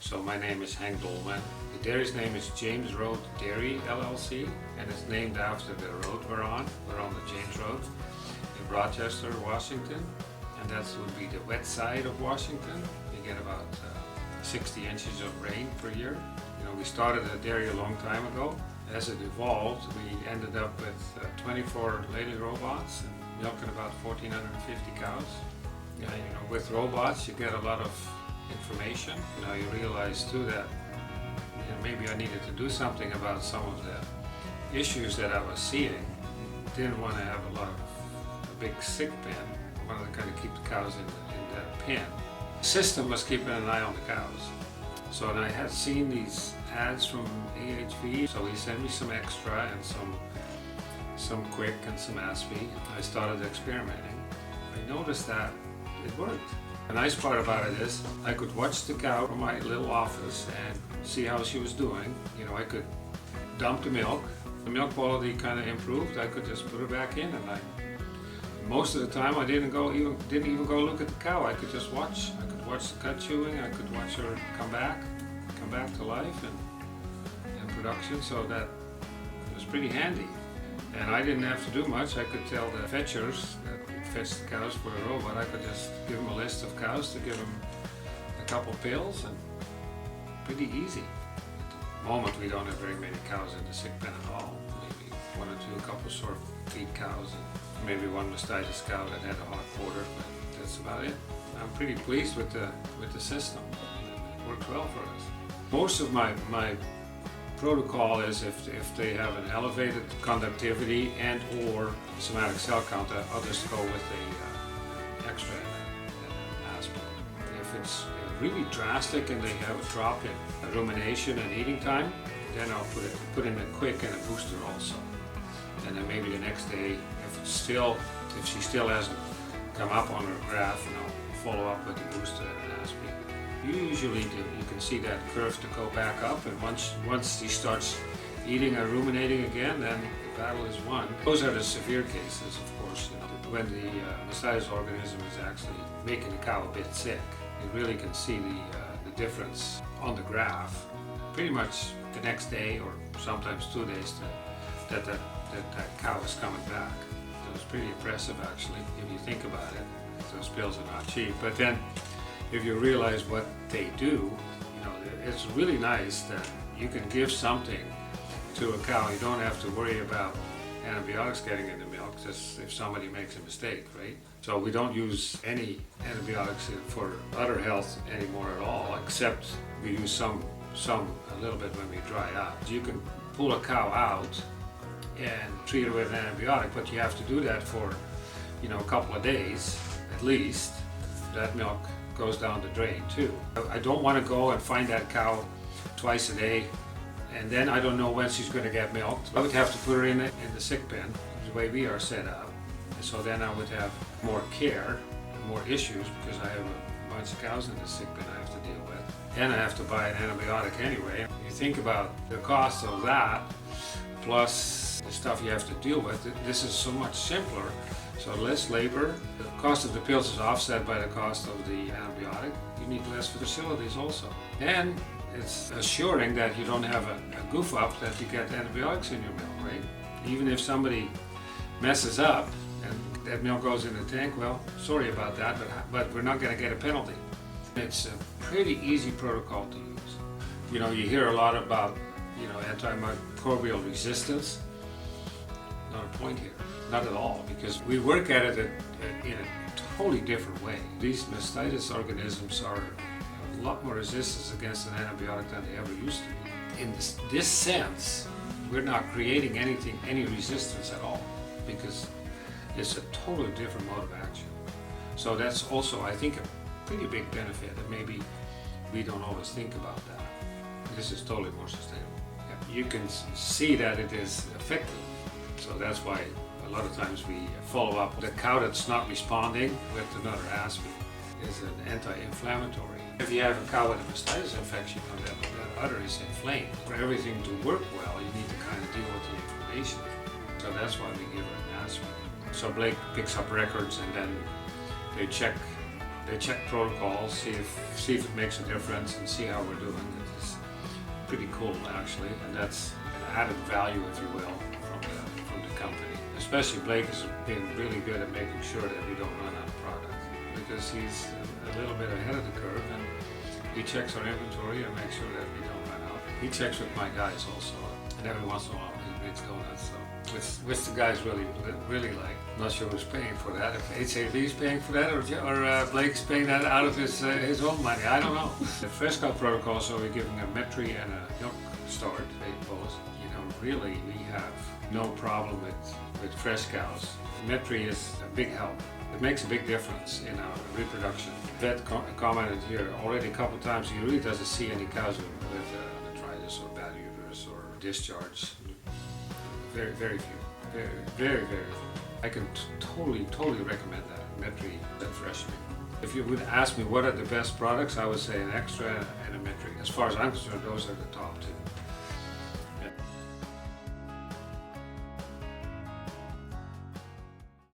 So my name is Doelman. The dairy's name is James Road Dairy LLC, and it's named after the road we're on. We're on the James Road in Rochester, Washington, and that would be the wet side of Washington. You get about 60 inches of rain per year. You know, we started the dairy a long time ago. As it evolved, we ended up with 24 Lely robots and milking about 1,450 cows. Yeah, you know, with robots, you get a lot of information. You know, you realize too that maybe I needed to do something about some of the issues that I was seeing. Didn't want to have a big sick pen. I wanted to kind of keep the cows in the pen. The system was keeping an eye on the cows. So and I had seen these ads from AHV, so he sent me some extra and some quick and some Aspi. I started experimenting. I noticed that it worked. The nice part about it is I could watch the cow from my little office and see how she was doing. You know, I could dump the milk. The milk quality kind of improved. I could just put her back in, and most of the time I didn't even go look at the cow. I could just watch. I could watch the cud chewing. I could watch her come back to life and production. So that was pretty handy. And I didn't have to do much. I could tell the fetchers that fetch the cows for a robot. I could just give them a list of cows to give them a couple pills, and pretty easy. At the moment, we don't have very many cows in the sick pen at all. Maybe one or two, a couple sore feed cows, and maybe one mastitis cow that had a hot quarter, but that's about it. I'm pretty pleased with the system. It worked well for us. Most of my protocol is if they have an elevated conductivity and or somatic cell count, others go with the extra and Aspi. If it's really drastic and they have a drop in rumination and eating time, then I'll put in a quick and a booster also. And then maybe the next day, if she still hasn't come up on her graph, and I'll follow up with the booster and an Aspi. Usually you can see that curve to go back up, and once she starts eating or ruminating again, then the battle is won. Those are the severe cases, of course. You know, when the mastitis organism is actually making the cow a bit sick, you really can see the difference on the graph. Pretty much the next day, or sometimes 2 days, that cow is coming back. So it's pretty impressive, actually, if you think about it. Those pills are not cheap, but then if you realize what they do, you know, it's really nice that you can give something to a cow. You don't have to worry about antibiotics getting in the milk, just if somebody makes a mistake, right? So we don't use any antibiotics for udder health anymore at all, except we use some a little bit when we dry out. You can pull a cow out and treat her with an antibiotic, but you have to do that for, you know, a couple of days at least. That milk goes down the drain too. I don't want to go and find that cow twice a day, and then I don't know when she's going to get milked. I would have to put her in the sick pen, the way we are set up. So then I would have more care, more issues, because I have a bunch of cows in the sick pen I have to deal with. And I have to buy an antibiotic anyway. You think about the cost of that, plus the stuff you have to deal with. This is so much simpler. So less labor. The cost of the pills is offset by the cost of the antibiotic. You need less facilities also. And it's assuring that you don't have a goof up that you get antibiotics in your milk, right? Even if somebody messes up and that milk goes in the tank, well, sorry about that, but we're not going to get a penalty. It's a pretty easy protocol to use. You know, you hear a lot about, you know, antimicrobial resistance. Not a point here. Not at all, because we work at it in a totally different way. These mastitis organisms are a lot more resistant against an antibiotic than they ever used to be. In this sense, we're not creating any resistance at all, because it's a totally different mode of action. So that's also, I think, a pretty big benefit, and maybe we don't always think about that. This is totally more sustainable. Yeah. You can see that it is effective, so that's why a lot of times we follow up. The cow that's not responding with another Aspi is an anti-inflammatory. If you have a cow with a mastitis infection, that udder is inflamed. For everything to work well, you need to kind of deal with the inflammation. So that's why we give her an Aspi. So Blake picks up records, and then they check They check protocols, see if it makes a difference, and see how we're doing. It's pretty cool actually, and that's an added value, if you will, from the company. Especially Blake has been really good at making sure that we don't run out of product, because he's a little bit ahead of the curve, and he checks our inventory and makes sure that we don't run out. He checks with my guys also, and every once in a while he makes donuts. So, which the guys really like. Not sure who's paying for that. If AHV is paying for that, or Blake's paying that out of his own money. I don't know. The fresh cow protocol, so we're giving a Metri and a milk start, they pose. Really, we have no problem with fresh cows. Metri is a big help. It makes a big difference in our reproduction. Vet commented here already a couple of times, he really doesn't see any cows with metritis or bad uterus or discharge. Very, very few. Very few. I can totally recommend that, Metri and fresh meat. If you would ask me what are the best products, I would say an Extra and a Metri. As far as I'm concerned, those are the top two.